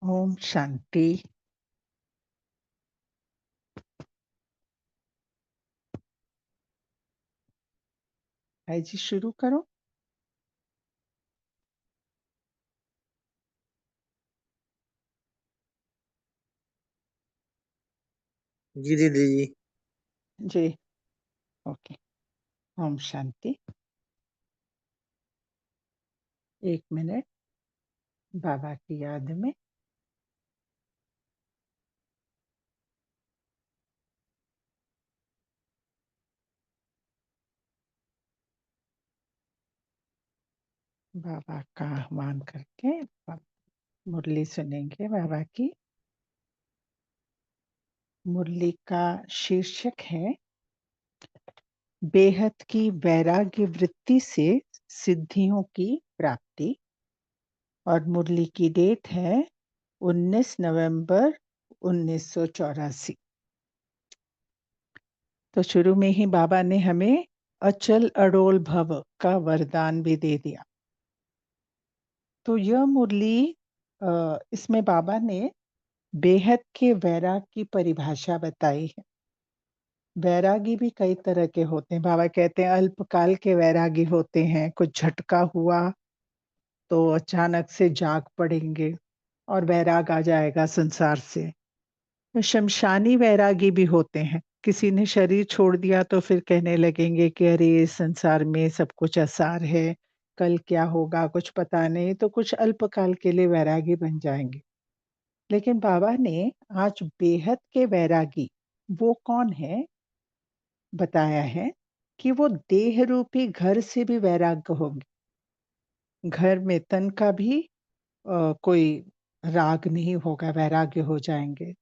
ओम शांति। भाई जी शुरू करो। जी दीदी जी। जी ओके। ओम शांति। 1 मिनट बाबा की याद में। बाबा का आह्वान करके मुरली सुनेंगे। बाबा की मुरली का शीर्षक है बेहद की वैराग्य वृत्ति से सिद्धियों की प्राप्ति और मुरली की डेट है 19 नवंबर 1984। तो शुरू में ही बाबा ने हमें अचल अडोल भव का वरदान भी दे दिया। तो यह मुरली इसमें बाबा ने बेहद के वैराग की परिभाषा बताई है। वैरागी भी कई तरह के होते हैं। बाबा कहते हैं अल्पकाल के वैरागी होते हैं, कुछ झटका हुआ तो अचानक से जाग पड़ेंगे और वैराग आ जाएगा संसार से। शमशानी वैरागी भी होते हैं, किसी ने शरीर छोड़ दिया तो फिर कहने लगेंगे कि अरे इस संसार में सब कुछ असार है, कल क्या होगा कुछ पता नहीं, तो कुछ अल्पकाल के लिए वैरागी बन जाएंगे। लेकिन बाबा ने आज बेहद के वैरागी वो कौन है बताया है कि वो देह रूपी घर से भी वैराग्य होंगे। घर में तन का भी कोई राग नहीं होगा, वैराग्य हो जाएंगे।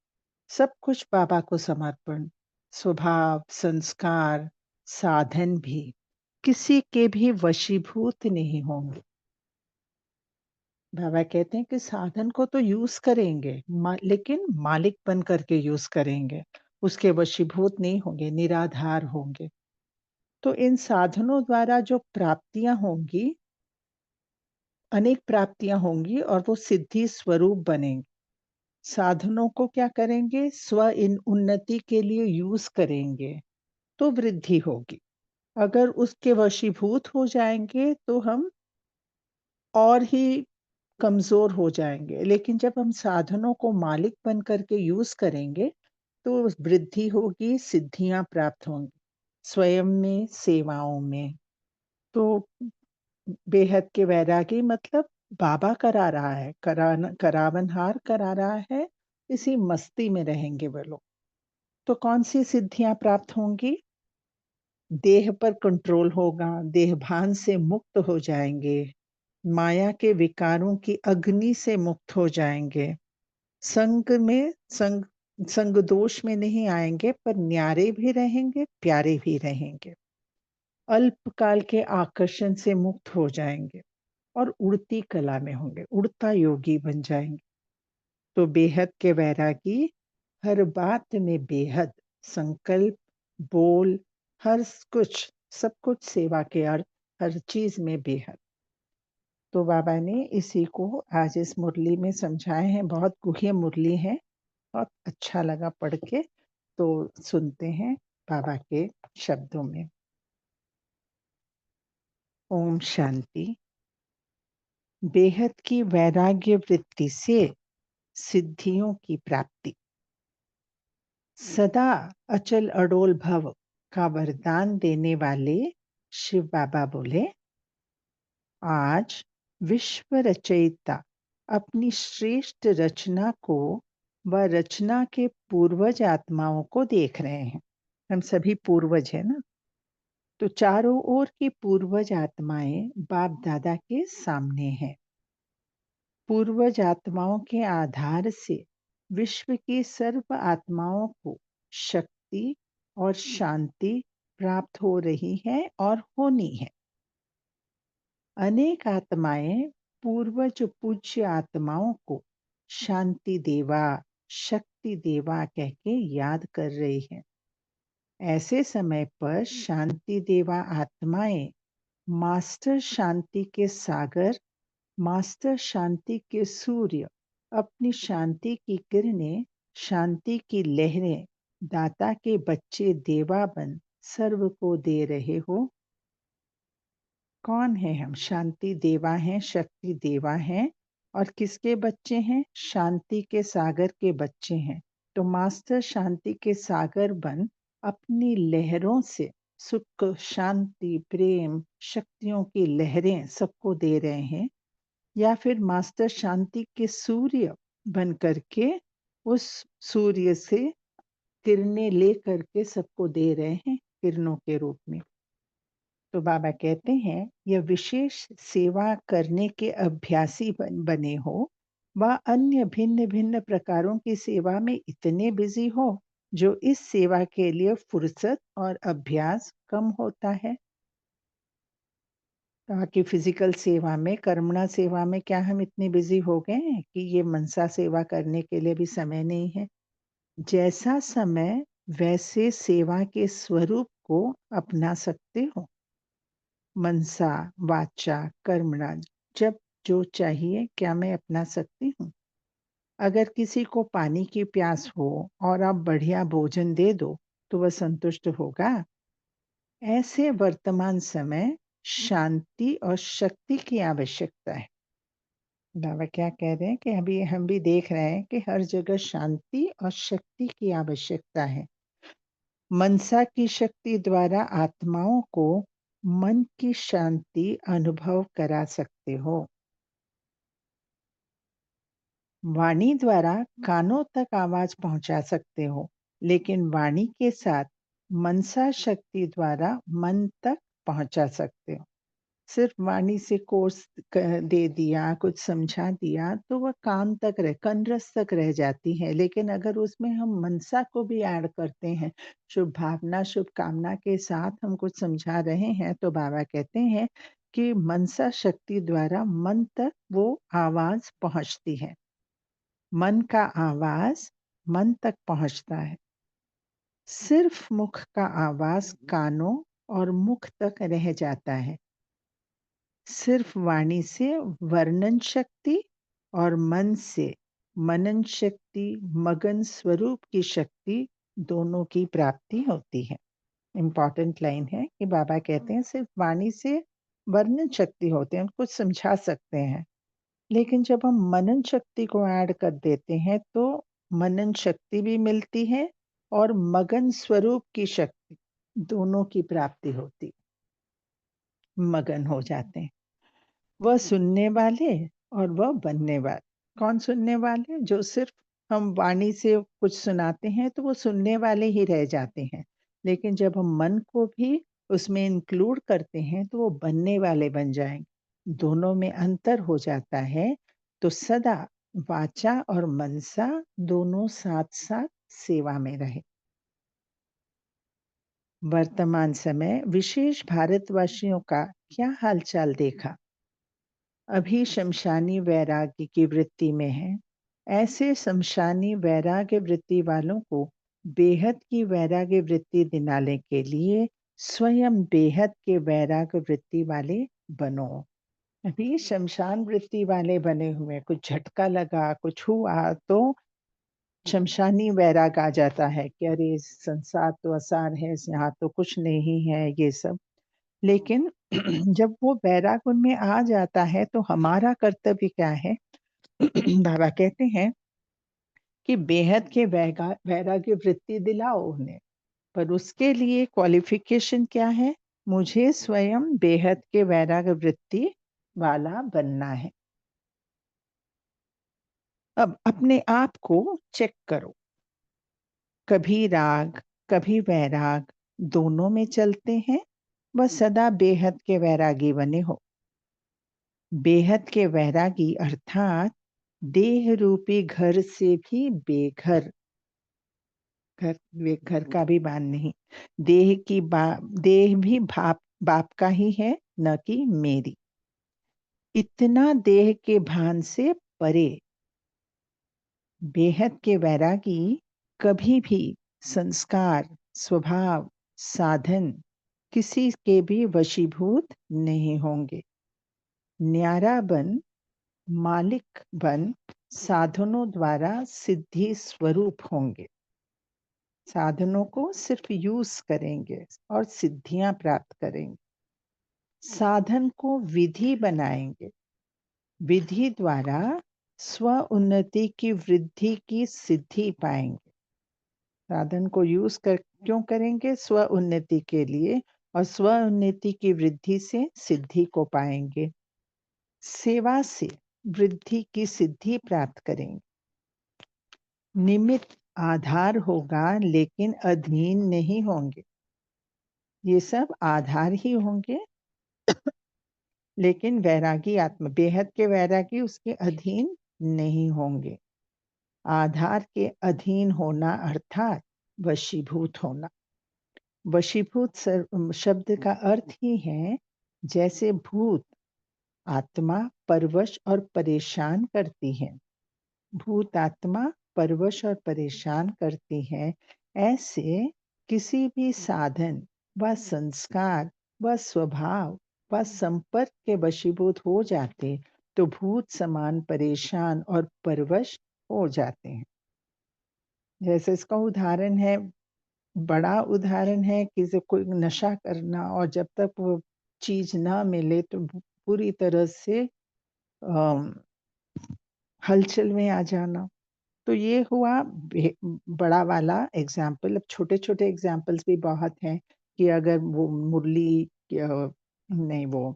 सब कुछ बाबा को समर्पण, स्वभाव, संस्कार, साधन भी किसी के भी वशीभूत नहीं होंगे। बाबा कहते हैं कि साधन को तो यूज करेंगे लेकिन मालिक बन करके यूज करेंगे, उसके वशीभूत नहीं होंगे, निराधार होंगे। तो इन साधनों द्वारा जो प्राप्तियां होंगी, अनेक प्राप्तियां होंगी और वो सिद्धि स्वरूप बनेंगे। साधनों को क्या करेंगे, स्व इन उन्नति के लिए यूज करेंगे तो वृद्धि होगी। अगर उसके वशीभूत हो जाएंगे तो हम और ही कमजोर हो जाएंगे। लेकिन जब हम साधनों को मालिक बन करके यूज करेंगे तो वृद्धि होगी, सिद्धियां प्राप्त होंगी स्वयं में, सेवाओं में। तो बेहद के वैरागी मतलब बाबा करा रहा है, करावनहार करा रहा है, इसी मस्ती में रहेंगे वो लोग। तो कौन सी सिद्धियां प्राप्त होंगी? देह पर कंट्रोल होगा, देहभान से मुक्त हो जाएंगे, माया के विकारों की अग्नि से मुक्त हो जाएंगे, संग में संग दोष में नहीं आएंगे, पर न्यारे भी रहेंगे, प्यारे भी रहेंगे, अल्पकाल के आकर्षण से मुक्त हो जाएंगे और उड़ती कला में होंगे, उड़ता योगी बन जाएंगे। तो बेहद के वैरागी हर बात में बेहद, संकल्प, बोल, हर कुछ, सब कुछ सेवा के अर्थ, हर चीज में बेहद। तो बाबा ने इसी को आज इस मुरली में समझाए हैं। बहुत गुह्य मुरली है, बहुत अच्छा लगा पढ़ के। तो सुनते हैं बाबा के शब्दों में। ओम शांति। बेहद की वैराग्य वृत्ति से सिद्धियों की प्राप्ति। सदा अचल अडोल भव का वरदान देने वाले शिव बाबा बोले, आज विश्व रचयिता अपनी श्रेष्ठ रचना को व रचना के पूर्वज आत्माओं को देख रहे हैं। हम सभी पूर्वज हैं ना। तो चारों ओर की पूर्वज आत्माएं बाप दादा के सामने हैं। पूर्वज आत्माओं के आधार से विश्व की सर्व आत्माओं को शक्ति और शांति प्राप्त हो रही है और होनी है। अनेक आत्माएं पूर्वज पूज्य आत्माओं को शांति देवा, शक्ति देवा कह के याद कर रही है। ऐसे समय पर शांति देवा आत्माएं मास्टर शांति के सागर, मास्टर शांति के सूर्य, अपनी शांति की किरणें, शांति की लहरें दाता के बच्चे देवा बन सर्व को दे रहे हो। कौन है हम? शांति देवा हैं, शक्ति देवा हैं। और किसके बच्चे हैं? शांति के सागर के बच्चे हैं। तो मास्टर शांति के सागर बन अपनी लहरों से सुख, शांति, प्रेम, शक्तियों की लहरें सबको दे रहे हैं। या फिर मास्टर शांति के सूर्य बन करके उस सूर्य से किरणें ले करके सबको दे रहे हैं किरणों के रूप में। तो बाबा कहते हैं, यह विशेष सेवा करने के अभ्यासी बने हो व अन्य भिन्न भिन्न प्रकारों की सेवा में इतने बिजी हो जो इस सेवा के लिए फुर्सत और अभ्यास कम होता है। कहा कि फिजिकल सेवा में, कर्मणा सेवा में क्या हम इतने बिजी हो गए हैं कि ये मनसा सेवा करने के लिए भी समय नहीं है। जैसा समय वैसे सेवा के स्वरूप को अपना सकते हो। मनसा, वाचा, कर्मणा, जब जो चाहिए क्या मैं अपना सकती हूँ। अगर किसी को पानी की प्यास हो और आप बढ़िया भोजन दे दो तो वह संतुष्ट होगा। ऐसे वर्तमान समय शांति और शक्ति की आवश्यकता है। बाबा क्या कह रहे हैं कि अभी हम भी देख रहे हैं कि हर जगह शांति और शक्ति की आवश्यकता है। मनसा की शक्ति द्वारा आत्माओं को मन की शांति अनुभव करा सकते हो। वाणी द्वारा कानों तक आवाज पहुंचा सकते हो, लेकिन वाणी के साथ मनसा शक्ति द्वारा मन तक पहुंचा सकते हो। सिर्फ वाणी से कोर्स दे दिया, कुछ समझा दिया तो वह कान तक कनरस तक रह जाती है। लेकिन अगर उसमें हम मनसा को भी ऐड करते हैं, शुभ भावना, शुभ कामना के साथ हम कुछ समझा रहे हैं, तो बाबा कहते हैं कि मनसा शक्ति द्वारा मन तक वो आवाज पहुंचती है। मन का आवाज मन तक पहुंचता है। सिर्फ मुख का आवाज कानों और मुख तक रह जाता है। सिर्फ वाणी से वर्णन शक्ति और मन से मनन शक्ति, मगन स्वरूप की शक्ति, दोनों की प्राप्ति होती है। इम्पॉर्टेंट लाइन है कि बाबा कहते हैं सिर्फ वाणी से वर्णन शक्ति होते हैं, कुछ समझा सकते हैं। लेकिन जब हम मनन शक्ति को ऐड कर देते हैं तो मनन शक्ति भी मिलती है और मगन स्वरूप की शक्ति, दोनों की प्राप्ति होती है। मगन हो जाते हैं। वह सुनने वाले और वह बनने वाले। कौन सुनने वाले? जो सिर्फ हम वाणी से कुछ सुनाते हैं तो वो सुनने वाले ही रह जाते हैं, लेकिन जब हम मन को भी उसमें इंक्लूड करते हैं तो वो बनने वाले बन जाएंगे। दोनों में अंतर हो जाता है। तो सदा वाचा और मनसा दोनों साथ साथ सेवा में रहे। वर्तमान समय विशेष भारतवासियों का क्या हालचाल देखा? अभी शमशानी वैराग्य की वृत्ति में है। ऐसे शमशानी वैराग्य वृत्ति वालों को बेहद की वैराग्य वृत्ति दिलाने के लिए स्वयं बेहद के वैराग्य वृत्ति वाले बनो। अभी शमशान वृत्ति वाले बने हुए, कुछ झटका लगा, कुछ हुआ तो शमशानी वैराग आ जाता है कि अरे संसार तो असार है, यहाँ तो कुछ नहीं है, ये सब। लेकिन जब वो वैराग उनमें आ जाता है तो हमारा कर्तव्य क्या है? बाबा कहते हैं कि बेहद के वैराग्य वृत्ति दिलाओ उन्हें, पर उसके लिए क्वालिफिकेशन क्या है? मुझे स्वयं बेहद के वैराग्य वृत्ति वाला बनना है। अब अपने आप को चेक करो। कभी राग, कभी वैराग, दोनों में चलते हैं, वह सदा बेहद के वैरागी बने हो। बेहद के वैरागी अर्थात देह रूपी घर से भी बेघर। घर का भी भान नहीं। देह भी बाप का ही है, न कि मेरी। इतना देह के भान से परे। बेहद के वैरागी कभी भी संस्कार, स्वभाव, साधन किसी के भी वशीभूत नहीं होंगे। न्यारा बन, मालिक बन साधनों द्वारा सिद्धि स्वरूप होंगे। साधनों को सिर्फ यूज करेंगे और सिद्धियां प्राप्त करेंगे। साधन को विधि बनाएंगे। विधि द्वारा स्व उन्नति की वृद्धि की सिद्धि पाएंगे। साधन को यूज कर क्यों करेंगे? स्व उन्नति के लिए, और स्व उन्नति की वृद्धि से सिद्धि को पाएंगे। सेवा से वृद्धि की सिद्धि प्राप्त करेंगे। निमित्त आधार होगा लेकिन अधीन नहीं होंगे। ये सब आधार ही होंगे, लेकिन वैरागी आत्मा, बेहद के वैरागी उसके अधीन नहीं होंगे। आधार के अधीन होना अर्थात वशीभूत होना। वशीभूत शब्द का अर्थ ही है जैसे भूत आत्मा परवश और परेशान करती है। भूत आत्मा परवश और परेशान करती है, ऐसे किसी भी साधन व संस्कार व स्वभाव व संपर्क के वशीभूत हो जाते तो भूत समान परेशान और परवश हो जाते हैं। जैसे इसका उदाहरण है, बड़ा उदाहरण है कि कोई नशा करना और जब तक वो चीज ना मिले तो पूरी तरह से हलचल में आ जाना। तो ये हुआ बड़ा वाला एग्जाम्पल। अब छोटे छोटे एग्जाम्पल्स भी बहुत हैं कि अगर वो मुरली नहीं, वो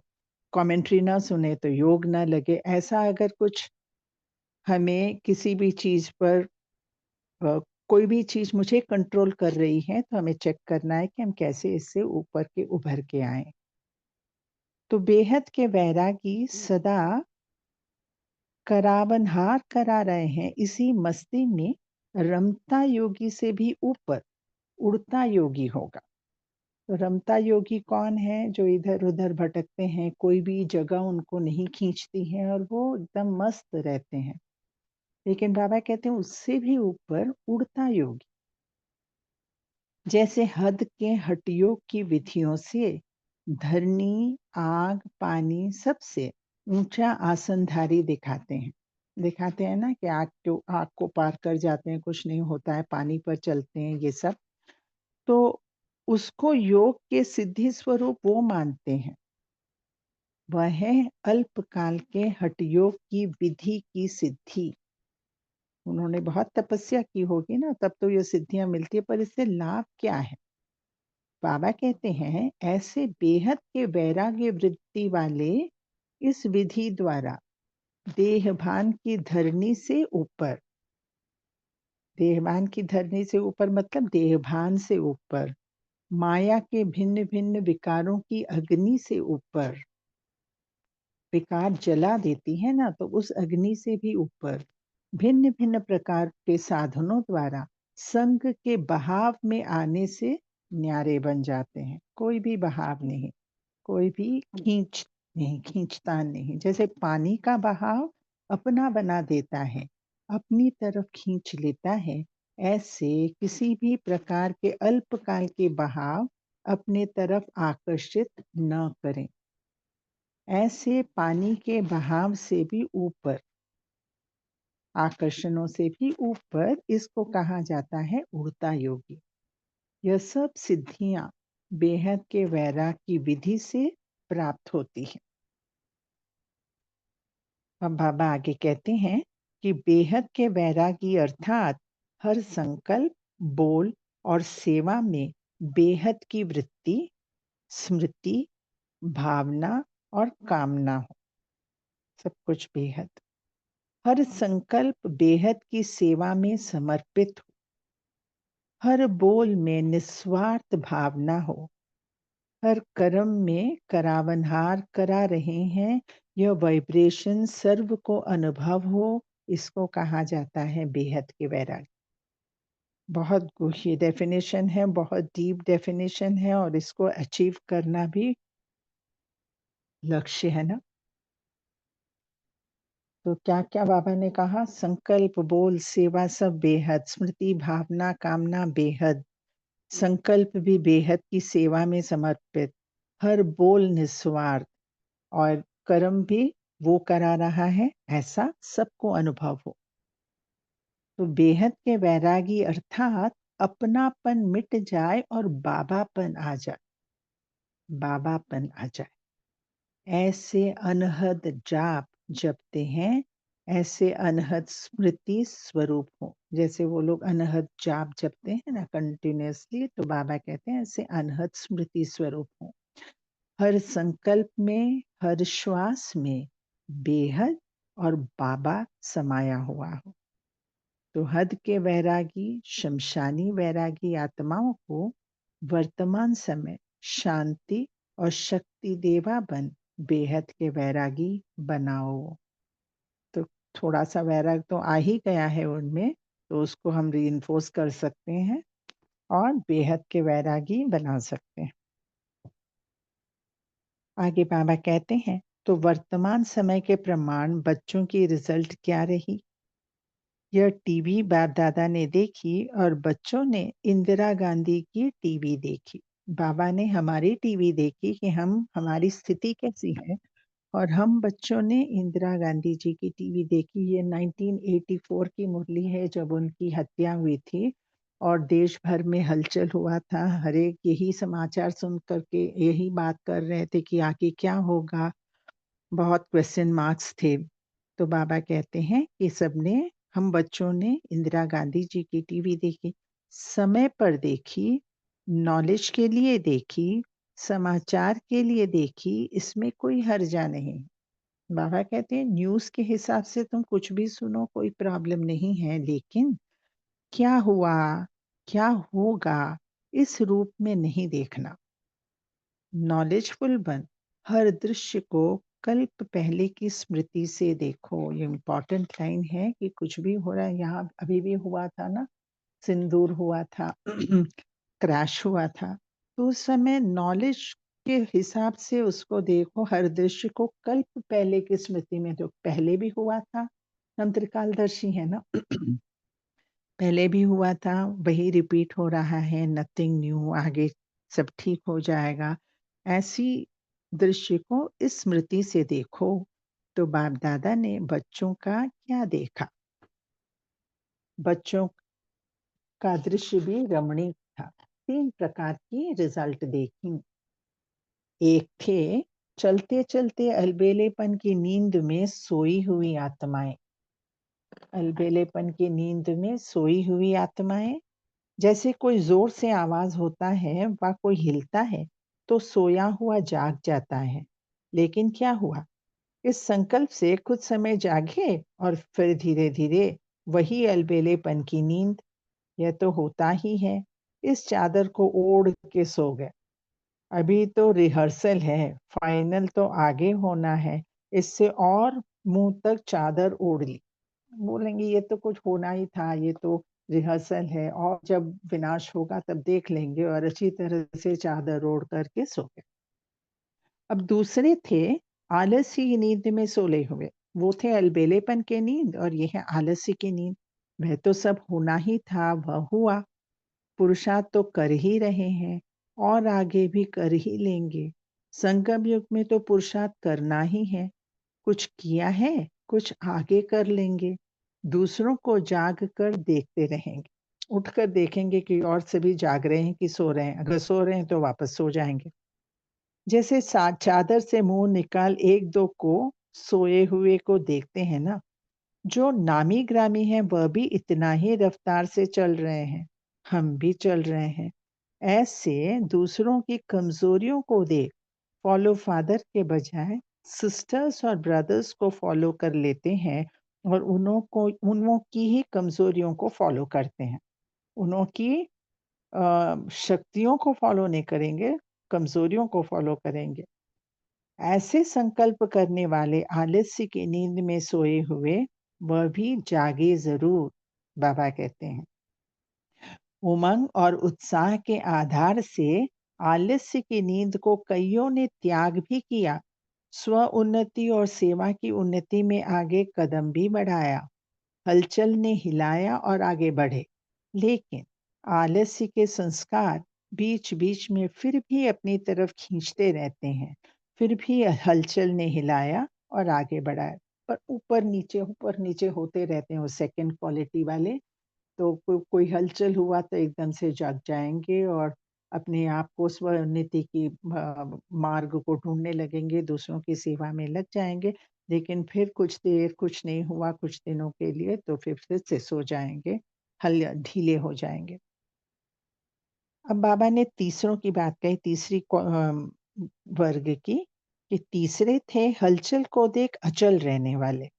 कमेंट्री ना सुने तो योग ना लगे। ऐसा अगर कुछ हमें किसी भी चीज पर कोई भी चीज मुझे कंट्रोल कर रही है तो हमें चेक करना है कि हम कैसे इससे ऊपर के उभर के आए। तो बेहद के वैरागी सदा करावनहार करा रहे हैं इसी मस्ती में। रमता योगी से भी ऊपर उड़ता योगी होगा। तो रमता योगी कौन है? जो इधर उधर भटकते हैं, कोई भी जगह उनको नहीं खींचती है और वो एकदम मस्त रहते हैं। लेकिन बाबा कहते हैं उससे भी ऊपर उड़ता योगी, जैसे हद के हटियों की विधियों से धरनी, आग, पानी सबसे ऊंचा आसनधारी दिखाते हैं ना कि आग को पार कर जाते हैं, कुछ नहीं होता है, पानी पर चलते हैं, ये सब। तो उसको योग के सिद्धि स्वरूप वो मानते हैं। वह है अल्पकाल के हठयोग की विधि की सिद्धि। उन्होंने बहुत तपस्या की होगी ना, तब तो ये सिद्धियां मिलती है, पर इससे लाभ क्या है? बाबा कहते हैं ऐसे बेहद के वैराग्य वृत्ति वाले इस विधि द्वारा देहभान की धरनी से ऊपर, देहभान की धरनी से ऊपर मतलब देहभान से ऊपर, माया के भिन्न भिन्न विकारों की अग्नि से ऊपर, विकार जला देती है ना, तो उस अग्नि से भी ऊपर भिन्न भिन्न प्रकार के साधनों द्वारा संग के बहाव में आने से न्यारे बन जाते हैं। कोई भी बहाव नहीं, कोई भी खींच नहीं, खींचतान नहीं। जैसे पानी का बहाव अपना बना देता है, अपनी तरफ खींच लेता है, ऐसे किसी भी प्रकार के अल्पकाल के बहाव अपने तरफ आकर्षित न करें। ऐसे पानी के बहाव से भी ऊपर, आकर्षणों से भी ऊपर, इसको कहा जाता है उड़ता योगी। यह सब सिद्धियां बेहद के वैराग की विधि से प्राप्त होती है। अब बाबा आगे कहते हैं कि बेहद के वैरागी अर्थात हर संकल्प, बोल और सेवा में बेहद की वृत्ति, स्मृति, भावना और कामना हो। सब कुछ बेहद, हर संकल्प बेहद की सेवा में समर्पित हो, हर बोल में निस्वार्थ भावना हो, हर कर्म में करावनहार करा रहे हैं, यह वाइब्रेशन सर्व को अनुभव हो, इसको कहा जाता है बेहद के वैराग। बहुत गूढ़ी डेफिनेशन है, बहुत डीप डेफिनेशन है, और इसको अचीव करना भी लक्ष्य है ना। तो क्या क्या बाबा ने कहा? संकल्प, बोल, सेवा सब बेहद, स्मृति, भावना, कामना बेहद, संकल्प भी बेहद की सेवा में समर्पित, हर बोल निस्वार्थ, और कर्म भी वो करा रहा है ऐसा सबको अनुभव हो। तो बेहद के वैरागी अर्थात अपनापन मिट जाए और बाबापन आ जाए, बाबापन आ जाए। ऐसे अनहद जाप जपते हैं, ऐसे अनहद स्मृति स्वरूप हो। जैसे वो लोग अनहद जाप जपते हैं ना कंटिन्यूअसली, तो बाबा कहते हैं ऐसे अनहद स्मृति स्वरूप हो। हर संकल्प में, हर श्वास में बेहद और बाबा समाया हुआ हो। तो हद के वैरागी, शमशानी वैरागी आत्माओं को वर्तमान समय शांति और शक्ति देवा बन बेहद के वैरागी बनाओ। तो थोड़ा सा वैराग तो आ ही गया है उनमें, तो उसको हम रीइंफोर्स कर सकते हैं और बेहद के वैरागी बना सकते हैं। आगे बाबा कहते हैं, तो वर्तमान समय के प्रमाण बच्चों की रिजल्ट क्या रही? यह टीवी बाप दादा ने देखी और बच्चों ने इंदिरा गांधी की टीवी देखी। बाबा ने हमारी टीवी देखी कि हमारी स्थिति कैसी है, और हम बच्चों ने इंदिरा गांधी जी की टीवी देखी। ये 1984 की मुरली है जब उनकी हत्या हुई थी और देश भर में हलचल हुआ था। हर एक यही समाचार सुन करके यही बात कर रहे थे कि आगे क्या होगा, बहुत क्वेश्चन मार्क्स थे। तो बाबा कहते हैं कि सबने, हम बच्चों ने इंदिरा गांधी जी की टीवी देखी, समय पर देखी, नॉलेज के लिए देखी, समाचार के लिए देखी, इसमें कोई हर्जा नहीं। बाबा कहते हैं न्यूज़ के हिसाब से तुम कुछ भी सुनो, कोई प्रॉब्लम नहीं है, लेकिन क्या हुआ, क्या होगा, इस रूप में नहीं देखना। नॉलेजफुल बन, हर दृश्य को कल्प पहले की स्मृति से देखो। ये इम्पोर्टेंट लाइन है कि कुछ भी हो रहा है, यहाँ अभी भी हुआ था ना, सिंदूर हुआ था क्रैश हुआ था, तो उस समय नॉलेज के हिसाब से उसको देखो, हर दृश्य को कल्प पहले की स्मृति में, जो पहले भी हुआ था। हम त्रिकालदर्शी है ना पहले भी हुआ था, वही रिपीट हो रहा है, नथिंग न्यू, आगे सब ठीक हो जाएगा। ऐसी दृश्य को इस स्मृति से देखो। तो बाप दादा ने बच्चों का क्या देखा? बच्चों का दृश्य भी रमणीक था। 3 प्रकार की रिजल्ट देखी। एक थे चलते चलते अलबेलेपन की नींद में सोई हुई आत्माएं, अलबेलेपन की नींद में सोई हुई आत्माएं। जैसे कोई जोर से आवाज होता है व कोई हिलता है तो सोया हुआ जाग जाता है। लेकिन क्या हुआ? इस संकल्प से कुछ समय जागे और फिर धीरे धीरे वही अलबेलेपन की नींद। यह तो होता ही है। इस चादर को ओढ़ के सो गए। अभी तो रिहर्सल है, फाइनल तो आगे होना है। इससे और मुंह तक चादर ओढ़ ली। बोलेंगे ये तो कुछ होना ही था, ये तो रिहर्सल है, और जब विनाश होगा तब देख लेंगे, और अच्छी तरह से चादर ओढ़ करके सो गए। अब दूसरे थे आलस्य की नींद में सोले हुए। वो थे अलबेलेपन के नींद और ये है आलस्य की नींद। वह तो सब होना ही था, वह हुआ। पुरुषार्थ तो कर ही रहे हैं और आगे भी कर ही लेंगे। संगम युग में तो पुरुषार्थ करना ही है। कुछ किया है, कुछ आगे कर लेंगे। दूसरों को जाग कर देखते रहेंगे। उठकर देखेंगे कि और सभी जाग रहे हैं कि सो रहे हैं। अगर सो रहे हैं तो वापस सो जाएंगे। जैसे चादर से मुंह निकाल एक दो को सोए हुए को देखते हैं ना, जो नामी ग्रामी है वह भी इतना ही रफ्तार से चल रहे हैं। हम भी चल रहे हैं। ऐसे दूसरों की कमजोरियों को देख फॉलो फादर के बजाय सिस्टर्स और ब्रदर्स को फॉलो कर लेते हैं, और उन्हों की ही कमजोरियों को फॉलो करते हैं। उन्हों की शक्तियों को फॉलो नहीं करेंगे, कमजोरियों को फॉलो करेंगे। ऐसे संकल्प करने वाले आलस्य की नींद में सोए हुए वह भी जागे जरूर, बाबा कहते हैं। उमंग और उत्साह के आधार से आलस्य की नींद को कईयों ने त्याग भी किया। स्व उन्नति और सेवा की उन्नति में आगे कदम भी बढ़ाया। हलचल ने हिलाया और आगे बढ़े। लेकिन आलस्य के संस्कार बीच बीच में फिर भी अपनी तरफ खींचते रहते हैं। फिर भी हलचल ने हिलाया और आगे बढ़ाया, पर ऊपर नीचे होते रहते हैं वो सेकंड क्वालिटी वाले। तो कोई हलचल हुआ तो एकदम से जाग जाएंगे और अपने आप को स्वोन्नति की मार्ग को ढूंढने लगेंगे, दूसरों की सेवा में लग जाएंगे। लेकिन फिर कुछ देर कुछ नहीं हुआ कुछ दिनों के लिए तो फिर से सो जाएंगे, हल ढीले हो जाएंगे। अब बाबा ने तीसरों की बात कही, तीसरी वर्ग की, कि तीसरे थे हलचल को देख अचल रहने वाले।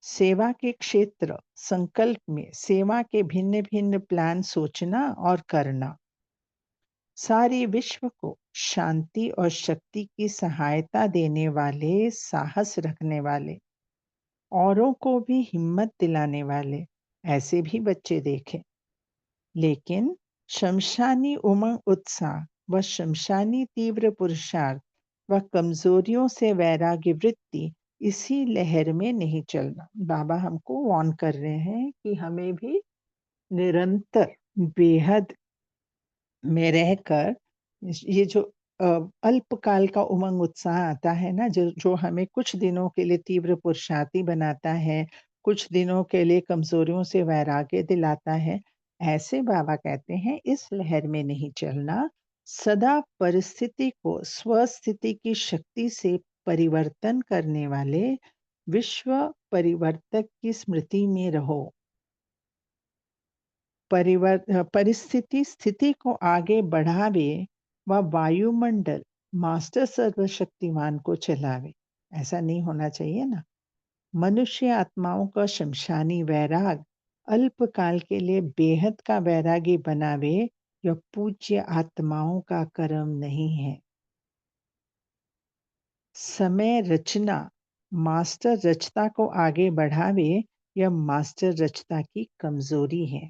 सेवा के क्षेत्र संकल्प में सेवा के भिन्न भिन्न प्लान सोचना और करना। सारे विश्व को शांति और शक्ति की सहायता देने वाले, साहस रखने वाले, औरों को भी हिम्मत दिलाने वाले ऐसे भी बच्चे देखे। लेकिन शमशानी उमंग उत्साह व शमशानी तीव्र पुरुषार्थ व कमजोरियों से वैराग्य वृत्ति इसी लहर में नहीं चलना। बाबा हमको वार्न कर रहे हैं कि हमें भी निरंतर बेहद में रहकर ये जो अल्पकाल का उमंग उत्साह आता है ना, जो जो हमें कुछ दिनों के लिए तीव्र पुरुषार्थी बनाता है, कुछ दिनों के लिए कमजोरियों से वैराग्य दिलाता है, ऐसे बाबा कहते हैं इस लहर में नहीं चलना। सदा परिस्थिति को स्वस्थिति की शक्ति से परिवर्तन करने वाले विश्व परिवर्तक की स्मृति में रहो। परिस्थिति स्थिति को आगे बढ़ावे व वायुमंडल मास्टर सर्वशक्तिमान को चलावे। ऐसा नहीं होना चाहिए ना। मनुष्य आत्माओं का शमशानी वैराग अल्पकाल के लिए बेहद का वैरागी बनावे, यह पूज्य आत्माओं का कर्म नहीं है। समय रचना मास्टर रचता को आगे बढ़ावे, यह मास्टर रचता की कमजोरी है।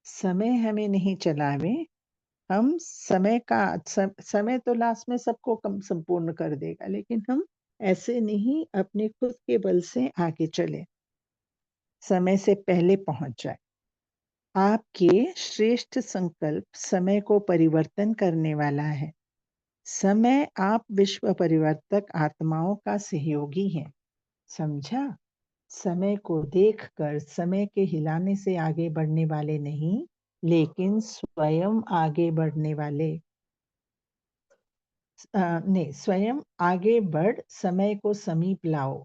समय हमें नहीं चलावे। हम समय तो लास्ट में सबको कम संपूर्ण कर देगा, लेकिन हम ऐसे नहीं अपने खुद के बल से आगे चले, समय से पहले पहुंच जाए। आपके श्रेष्ठ संकल्प समय को परिवर्तन करने वाला है। समय आप विश्व परिवर्तक आत्माओं का सहयोगी है। समझा? समय को देखकर समय के हिलाने से आगे बढ़ने वाले नहीं, लेकिन स्वयं आगे बढ़ने वाले। नहीं, स्वयं आगे बढ़ समय को समीप लाओ।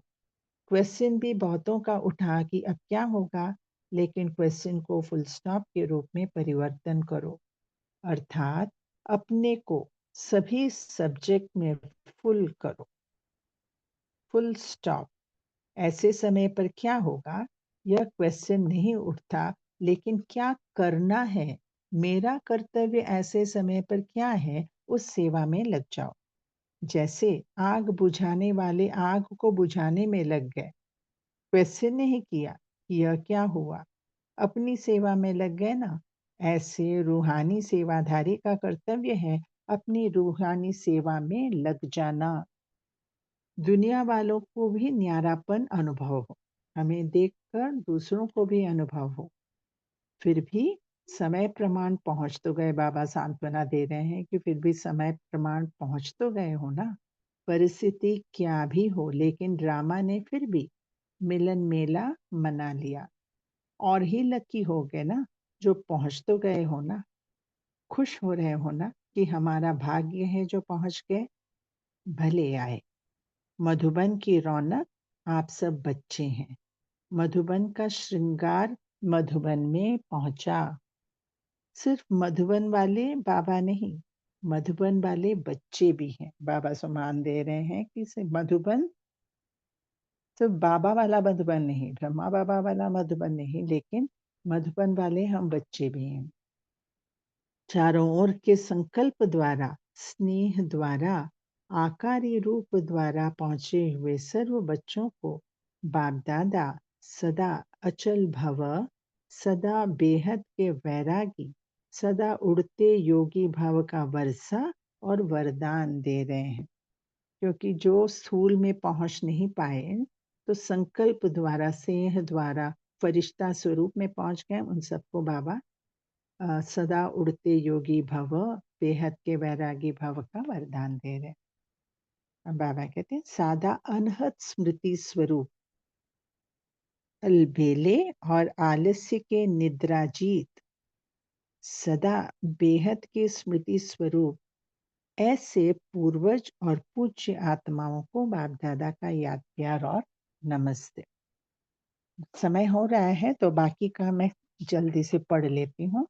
क्वेश्चन भी बहुतों का उठा कि अब क्या होगा, लेकिन क्वेश्चन को फुल स्टॉप के रूप में परिवर्तन करो, अर्थात अपने को सभी सब्जेक्ट में फुल करो। Full stop. ऐसे समय पर क्या होगा, यह क्वेश्चन नहीं उठता, लेकिन क्या करना है, मेरा कर्तव्य ऐसे समय पर क्या है, उस सेवा में लग जाओ। जैसे आग बुझाने वाले आग को बुझाने में लग गए, क्वेश्चन नहीं किया कि यह क्या हुआ, अपनी सेवा में लग गए ना। ऐसे रूहानी सेवाधारी का कर्तव्य है अपनी रूहानी सेवा में लग जाना। दुनिया वालों को भी न्यारापन अनुभव हो, हमें देखकर दूसरों को भी अनुभव हो। फिर भी समय प्रमाण पहुंच तो गए, बाबा सांत्वना दे रहे हैं कि फिर भी समय प्रमाण पहुंच तो गए हो ना। परिस्थिति क्या भी हो, लेकिन ड्रामा ने फिर भी मिलन मेला मना लिया। और ही लकी हो गए ना, जो पहुंच तो गए हो ना। खुश हो रहे हो ना कि हमारा भाग्य है जो पहुंच गए। भले आए। मधुबन की रौनक, आप सब बच्चे हैं। मधुबन का श्रृंगार मधुबन में पहुंचा। सिर्फ मधुबन वाले बाबा नहीं, मधुबन वाले बच्चे भी हैं। बाबा सम्मान दे रहे हैं कि सिर्फ मधुबन, सिर्फ बाबा वाला मधुबन नहीं, ब्रह्मा बाबा वाला मधुबन नहीं, लेकिन मधुबन वाले हम बच्चे भी हैं। चारों ओर के संकल्प द्वारा, स्नेह द्वारा, आकारी रूप द्वारा पहुंचे हुए सर्व बच्चों को बाप दादा सदा अचल भव, सदा बेहद के वैरागी, सदा उड़ते योगी भाव का वर्षा और वरदान दे रहे हैं। क्योंकि जो स्थूल में पहुंच नहीं पाए, तो संकल्प द्वारा, स्नेह द्वारा फरिश्ता स्वरूप में पहुंच गए, उन सबको बाबा सदा उड़ते योगी भव, बेहद के वैरागी भव का वरदान दे रहे। अब बाबा कहते हैं सादा अनहद स्मृति स्वरूप, अलबेले और आलस्य के निद्राजीत, सदा बेहद के स्मृति स्वरूप ऐसे पूर्वज और पूज्य आत्माओं को बाप दादा का याद प्यार और नमस्ते। समय हो रहा है तो बाकी का मैं जल्दी से पढ़ लेती हूँ।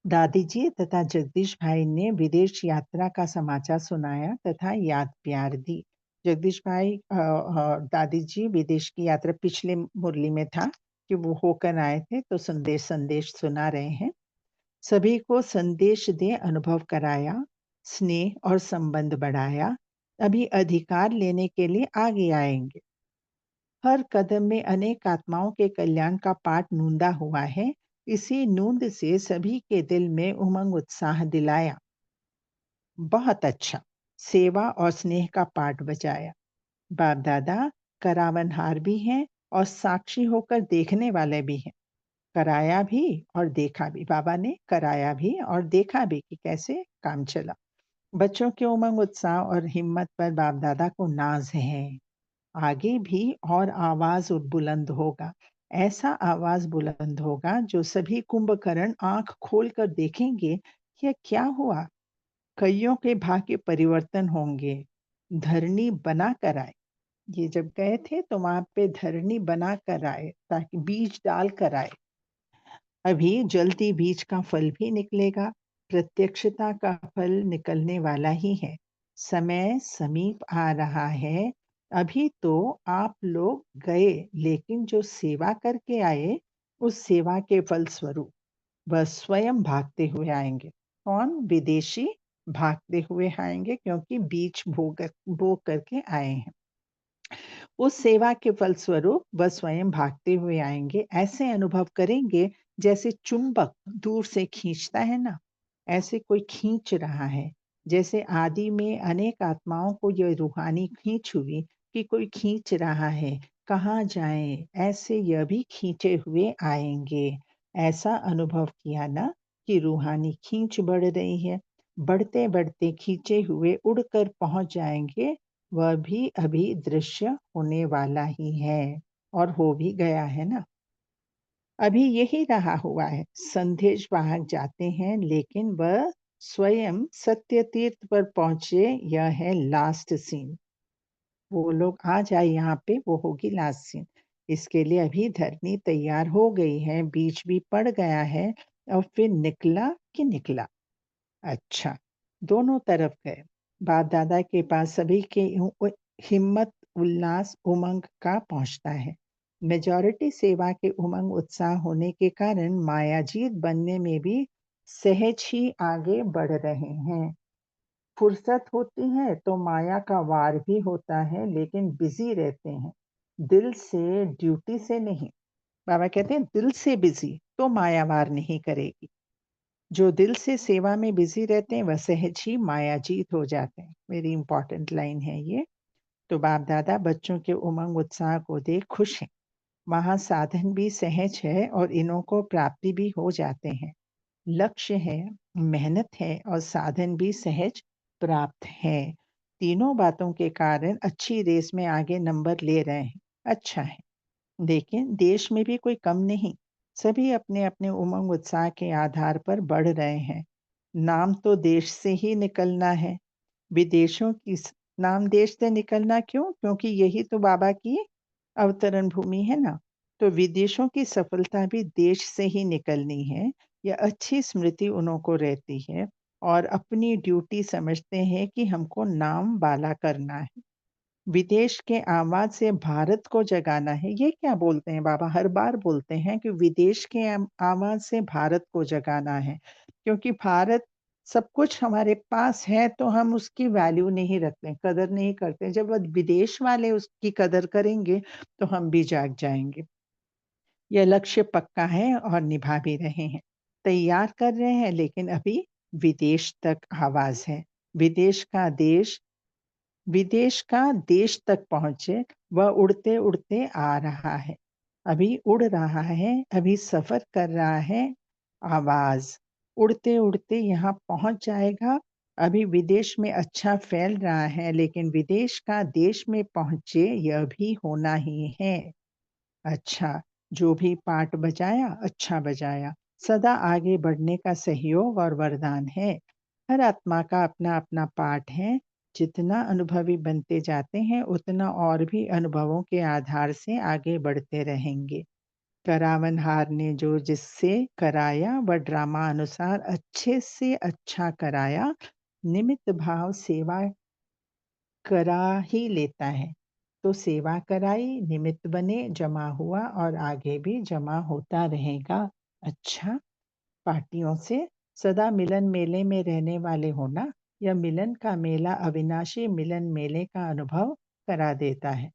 दादी जी तथा जगदीश भाई ने विदेश यात्रा का समाचार सुनाया तथा याद प्यार दी। जगदीश भाई दादी जी विदेश की यात्रा पिछले मुरली में था कि वो होकर आए थे, तो संदेश सुना रहे हैं। सभी को संदेश दे अनुभव कराया, स्नेह और संबंध बढ़ाया, अभी अधिकार लेने के लिए आगे आएंगे। हर कदम में अनेक आत्माओं के कल्याण का पाठ नूंदा हुआ है। इसी नूंद से सभी के दिल में उमंग उत्साह दिलाया। बहुत अच्छा। सेवा और स्नेह का पाठ बजाया। बाप दादा करावनहार भी हैं और साक्षी होकर देखने वाले भी हैं। कराया भी और देखा भी, बाबा ने कराया भी और देखा भी कि कैसे काम चला। बच्चों के उमंग उत्साह और हिम्मत पर बाप दादा को नाज है। आगे भी और आवाज बुलंद होगा। ऐसा आवाज बुलंद होगा जो सभी कुंभकर्ण आंख खोलकर देखेंगे, यह क्या हुआ। कईयों के भाग्य परिवर्तन होंगे। धरनी बना कर आए। ये जब गए थे तो वहां पे धरनी बना कर आए ताकि बीज डाल कर आए। अभी जल्दी बीज का फल भी निकलेगा। प्रत्यक्षता का फल निकलने वाला ही है। समय समीप आ रहा है। अभी तो आप लोग गए, लेकिन जो सेवा करके आए, उस सेवा के फल स्वरूप वह स्वयं भागते हुए आएंगे। कौन? विदेशी भागते हुए आएंगे, क्योंकि बीज बो करके आए हैं। उस सेवा के फलस्वरूप वह स्वयं भागते हुए आएंगे। ऐसे अनुभव करेंगे जैसे चुंबक दूर से खींचता है ना, ऐसे कोई खींच रहा है। जैसे आदि में अनेक आत्माओं को यह रूहानी खींच हुई कि कोई खींच रहा है, कहाँ जाएं, ऐसे यह भी खींचे हुए आएंगे। ऐसा अनुभव किया ना कि रूहानी खींच बढ़ रही है। बढ़ते बढ़ते खींचे हुए उड़कर पहुंच जाएंगे। वह भी अभी दृश्य होने वाला ही है और हो भी गया है ना। अभी यही रहा हुआ है। संदेश वाहक जाते हैं, लेकिन वह स्वयं सत्य तीर्थ पर पहुंचे। यह है लास्ट सीन। वो लोग आ जाए यहाँ पे, वो होगी लास्ट सीन। इसके लिए अभी धरनी तैयार हो गई है, बीज भी पड़ गया है और फिर निकला कि निकला। अच्छा, दोनों तरफ गए। बाप दादा के पास सभी के हिम्मत, उल्लास, उमंग का पहुंचता है। मेजॉरिटी सेवा के उमंग उत्साह होने के कारण मायाजीत बनने में भी सहज ही आगे बढ़ रहे हैं। फुर्सत होती है तो माया का वार भी होता है, लेकिन बिजी रहते हैं, दिल से, ड्यूटी से नहीं। बाबा कहते हैं दिल से बिजी तो माया वार नहीं करेगी। जो दिल से सेवा में बिजी रहते हैं वह सहज ही मायाजीत हो जाते हैं। वेरी इंपॉर्टेंट लाइन है ये। तो बाप दादा बच्चों के उमंग उत्साह को देख खुश हैं। वहाँ साधन भी सहज है और इन्हों को प्राप्ति भी हो जाते हैं। लक्ष्य है, मेहनत है और साधन भी सहज प्राप्त है। तीनों बातों के कारण अच्छी रेस में आगे नंबर ले रहे हैं। अच्छा है। लेकिन देश में भी कोई कम नहीं। सभी अपने अपने उमंग उत्साह के आधार पर बढ़ रहे हैं। नाम तो देश से ही निकलना है। विदेशों की नाम देश से निकलना क्यों? क्योंकि यही तो बाबा की अवतरण भूमि है ना। तो विदेशों की सफलता भी देश से ही निकलनी है। यह अच्छी स्मृति उन्हों को रहती है और अपनी ड्यूटी समझते हैं कि हमको नाम बाला करना है। विदेश के आवाज से भारत को जगाना है। ये क्या बोलते हैं बाबा? हर बार बोलते हैं कि विदेश के आवाज से भारत को जगाना है, क्योंकि भारत सब कुछ हमारे पास है तो हम उसकी वैल्यू नहीं रखते, कदर नहीं करते। जब विदेश वाले उसकी कदर करेंगे तो हम भी जाग जाएंगे। यह लक्ष्य पक्का है और निभा भी रहे हैं। तैयार कर रहे हैं, लेकिन अभी विदेश तक आवाज है। विदेश का देश विदेश का देश तक पहुंचे, वह उड़ते उड़ते आ रहा है। अभी उड़ रहा है, अभी सफर कर रहा है। आवाज उड़ते उड़ते यहाँ पहुंच जाएगा। अभी विदेश में अच्छा फैल रहा है, लेकिन विदेश का देश में पहुंचे यह भी होना ही है। अच्छा, जो भी पाठ बजाया अच्छा बजाया। सदा आगे बढ़ने का सहयोग और वरदान है। हर आत्मा का अपना अपना पाठ है। जितना अनुभवी बनते जाते हैं उतना और भी अनुभवों के आधार से आगे बढ़ते रहेंगे। करावनहार ने जो जिससे कराया वह ड्रामा अनुसार अच्छे से अच्छा कराया। निमित्त भाव सेवा करा ही लेता है। तो सेवा कराई, निमित्त बने, जमा हुआ और आगे भी जमा होता रहेगा। अच्छा, पार्टियों से सदा मिलन मेले में रहने वाले होना। यह मिलन का मेला अविनाशी मिलन मेले का अनुभव करा देता है।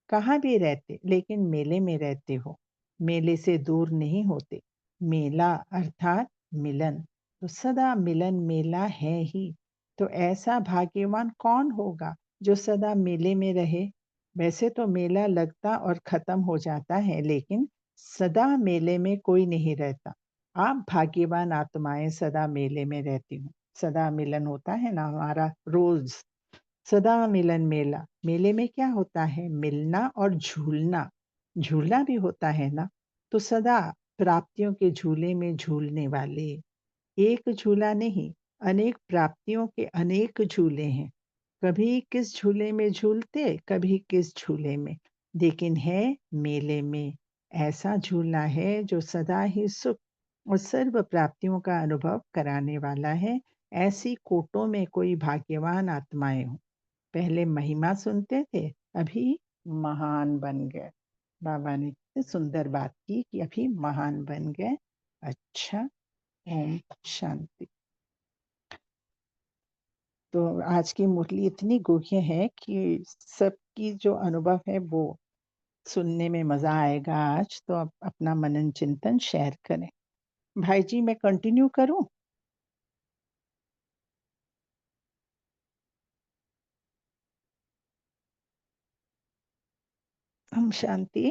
कहाँ भी रहते लेकिन मेले में रहते हो, मेले से दूर नहीं होते। मेला अर्थात मिलन, तो सदा मिलन मेला है ही। तो ऐसा भाग्यवान कौन होगा जो सदा मेले में रहे? वैसे तो मेला लगता और खत्म हो जाता है, लेकिन सदा मेले में कोई नहीं रहता। आप भाग्यवान आत्माएं सदा मेले में रहती हूँ। सदा मिलन होता है ना हमारा रोज। सदा मिलन मेला, मेले में क्या होता है? मिलना और झूलना। झूलना भी होता है ना। तो सदा प्राप्तियों के झूले में झूलने वाले। एक झूला नहीं, अनेक प्राप्तियों के अनेक झूले हैं। कभी किस झूले में झूलते, कभी किस झूले में, लेकिन है मेले में। ऐसा झूलना है जो सदा ही सुख और सर्व प्राप्तियों का अनुभव कराने वाला है। ऐसी कोटों में कोई भाग्यवान आत्माएं हों। पहले महिमा सुनते थे, अभी महान बन गए। बाबा ने कितनी सुंदर बात की कि अभी महान बन गए। अच्छा, ओम शांति। तो आज की मुरली इतनी गुह्य है कि सबकी जो अनुभव है वो सुनने में मजा आएगा। आज तो आप अपना मनन चिंतन शेयर करें। भाई जी, मैं कंटिन्यू करूं? हम शांति।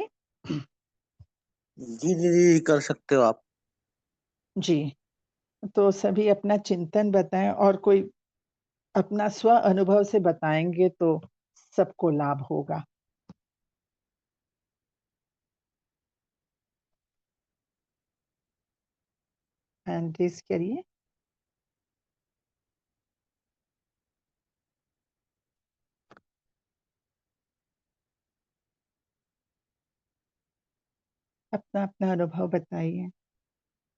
जी दीदी, कर सकते हो आप। जी, तो सभी अपना चिंतन बताएं और कोई अपना स्व अनुभव से बताएंगे तो सबको लाभ होगा। हैंड रेस करिए। अपना अपना अनुभव बताइए।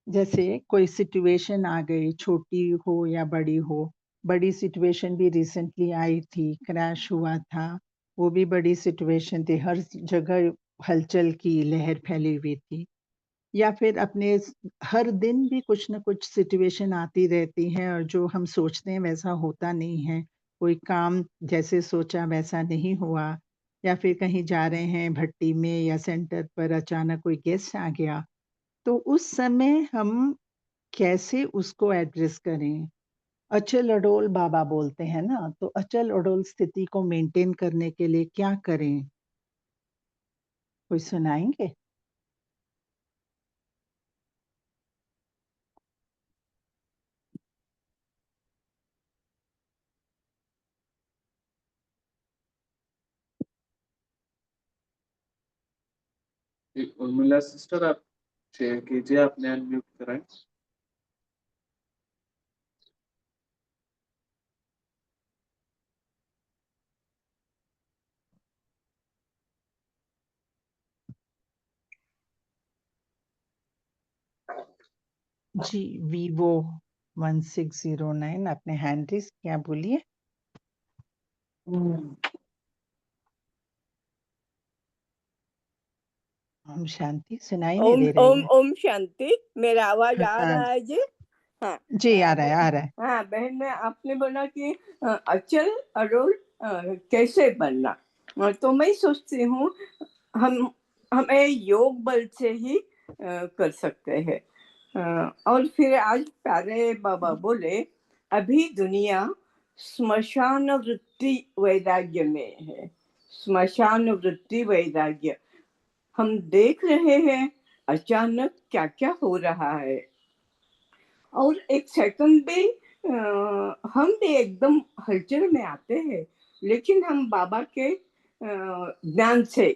जैसे कोई सिचुएशन आ गई, छोटी हो या बड़ी हो। बड़ी सिचुएशन भी रिसेंटली आई थी, क्रैश हुआ था। वो भी बड़ी सिचुएशन थी, हर जगह हलचल की लहर फैली हुई थी। या फिर हर दिन भी कुछ ना कुछ सिचुएशन आती रहती है, और जो हम सोचते हैं वैसा होता नहीं है। कोई काम जैसे सोचा वैसा नहीं हुआ, या फिर कहीं जा रहे हैं भट्टी में या सेंटर पर, अचानक कोई गेस्ट आ गया। तो उस समय हम कैसे उसको एड्रेस करें? अचल अडोल बाबा बोलते हैं ना, तो अचल अडोल स्थिति को मेंटेन करने के लिए क्या करें? कोई सुनाएंगे? जी, उर्मिला सिस्टर, आप शेयर कीजिए, आपने अनम्यूट कराएं। जी, वीवो 1609, आपने हैंड रेस किया, बोलिए। ओम शांति, सुनाई नहीं ओम दे रही ओम है। ओम शांति। मेरा आवाज आ हाँ रहा है जी? हाँ जी, आ रहा है, आ रहा है। हाँ बहन, ने आपने बोला कि अचल अडोल कैसे बनना। तो मैं सोचती हूँ हमें योग बल से ही कर सकते हैं। और फिर आज प्यारे बाबा बोले, अभी दुनिया स्मशान वृत्ति वैराग्य में है। स्मशान वृत्ति वैराग्य हम देख रहे हैं अचानक क्या क्या हो रहा है। और एक सेकंड भी हम भी एकदम हलचल में आते हैं, लेकिन हम बाबा के ज्ञान से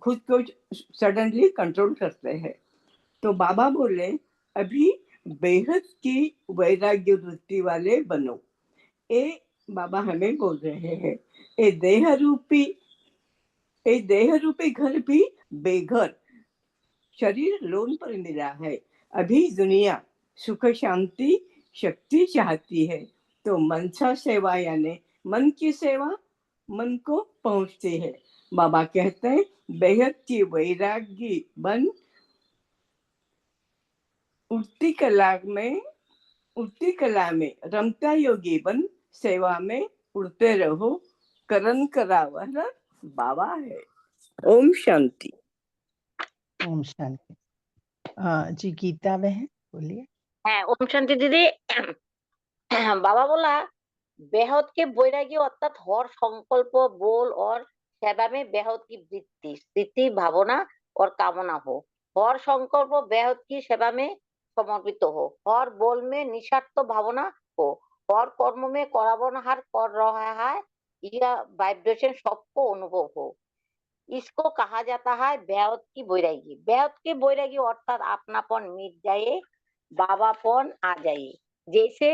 खुद को सडनली कंट्रोल करते हैं। तो बाबा बोले, अभी बेहद की वैराग्य वृत्ति वाले बनो। ए बाबा हमें बोल रहे हैं, ए देह रूपी घर भी बेघर, शरीर लोन पर मिला है। अभी दुनिया सुख शांति शक्ति चाहती है, तो मनसा सेवा यानी मन की सेवा मन को पहुंचती है। बाबा कहते हैं, बेहद की वैरागी बन, उठती कला में रमता योगी बन, सेवा में उड़ते रहो, करन करा वह बाबा है। ओम शांति। ओम शांति। जी, गीता बहन बोलिए। হ্যাঁ, ওম শান্তি দিদি। বাবা बोला, बेहद के वैरागी अर्थात हर संकल्प बोल और सेवा में बेहद की वृत्ति स्थिति भावना और कामना हो। हर संकल्प बेहद की सेवा में समर्पित हो। हर बोल में निस्वार्थ भावना हो। हर कर्म में करावनहार कर रहा है, यह वाइब्रेशन सबको अनुभव हो। इसको कहा जाता है बेहद की बैरागी। बेहद की बैरागी अर्थात अपनापन मिट जाए, बाबापन आ जाए। जैसे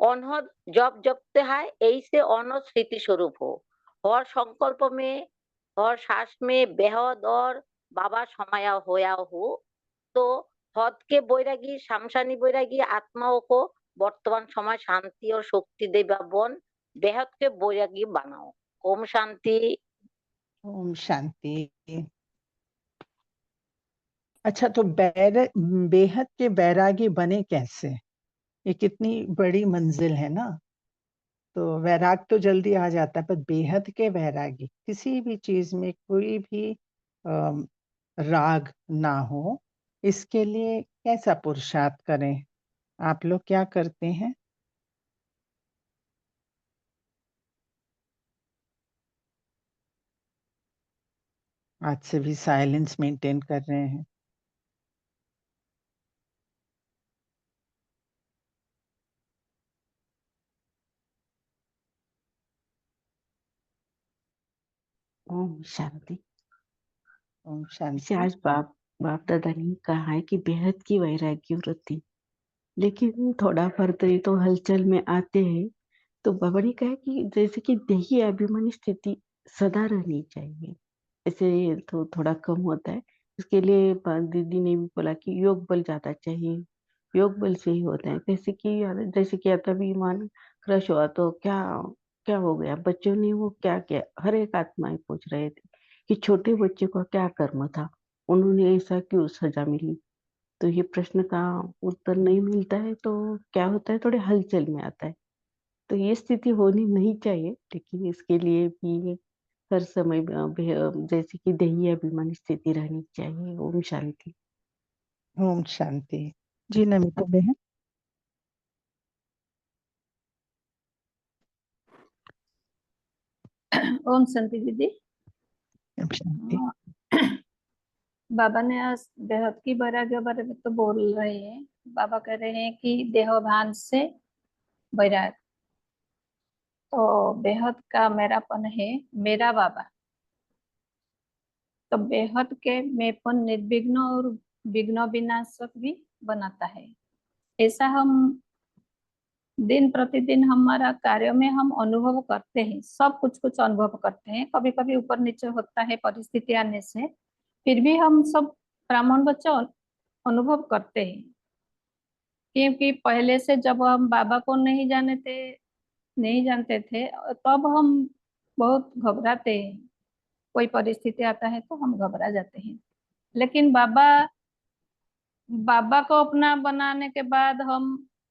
अनहद जब जपते हैं, ऐसे अनहद स्मृति स्वरूप हो। हर संकल्प में, हर सांस में बेहद और बाबा समाया होया हो। तो हद के बैरागी, शामशानी बैरागी आत्माओं को वर्तमान समय शांति और शक्ति देवा बन बेहद के बैरागी बनाओ। ओम शांति। ओम शांति। अच्छा, तो बेहद के बैरागी बने कैसे? ये कितनी बड़ी मंजिल है ना। तो वैराग तो जल्दी आ जाता है, पर बेहद के वैरागी, किसी भी चीज में कोई भी अम, राग ना हो, इसके लिए कैसा पुरुषार्थ करें? आप लोग क्या करते हैं? आज से भी साइलेंस मेंटेन कर रहे हैं। ओम शांति। ओम जैसे शांति। आज बाप दादा ने कहा है कि बेहद की वैराग्य वृत्ति, लेकिन थोड़ा फर्दरी तो हलचल में आते हैं। तो बाबा ने कहा कि जैसे कि देही अभिमानी स्थिति सदा रहनी चाहिए, ऐसे तो थोड़ा कम होता है। इसके लिए दीदी ने भी बोला कि योग बल ज्यादा चाहिए, योग बल से ही होता है। जैसे कि तभी मान क्रश हुआ तो क्या क्या हो गया, बच्चों ने वो क्या किया, हर एक आत्माएं पूछ रहे थे कि छोटे बच्चे का क्या कर्म था, उन्होंने ऐसा क्यों सजा मिली। तो ये प्रश्न का उत्तर नहीं मिलता है तो क्या होता है, थोड़े हलचल में आता है। तो ये स्थिति होनी नहीं चाहिए, लेकिन इसके लिए भी हर समय जैसे कि दैहीय अभिमानी स्थिति रहनी चाहिए। ओम शांति। ओम शांति। जी नमिता बहन। ओम शांति दीदी। ओम शांति। बाबा ने आज बेहद की वैराग्य बारे में तो बोल रहे हैं। बाबा कह रहे हैं कि देहभान से वैराग, तो बेहद का मेरापन है मेरा बाबा। तो बेहद के मेपन निर्विघ्न और विघ्न विनाशक भी बनाता है। ऐसा हम दिन प्रतिदिन हमारा कार्य में हम अनुभव करते हैं, सब कुछ अनुभव करते हैं। कभी कभी ऊपर नीचे होता है परिस्थिति आने से, फिर भी हम सब ब्राह्मण बच्चे अनुभव करते हैं। क्योंकि पहले से जब हम बाबा को नहीं जानते थे, तब हम बहुत घबराते हैं। कोई परिस्थिति आता है तो हम घबरा जाते हैं। लेकिन बाबा को अपना बनाने के बाद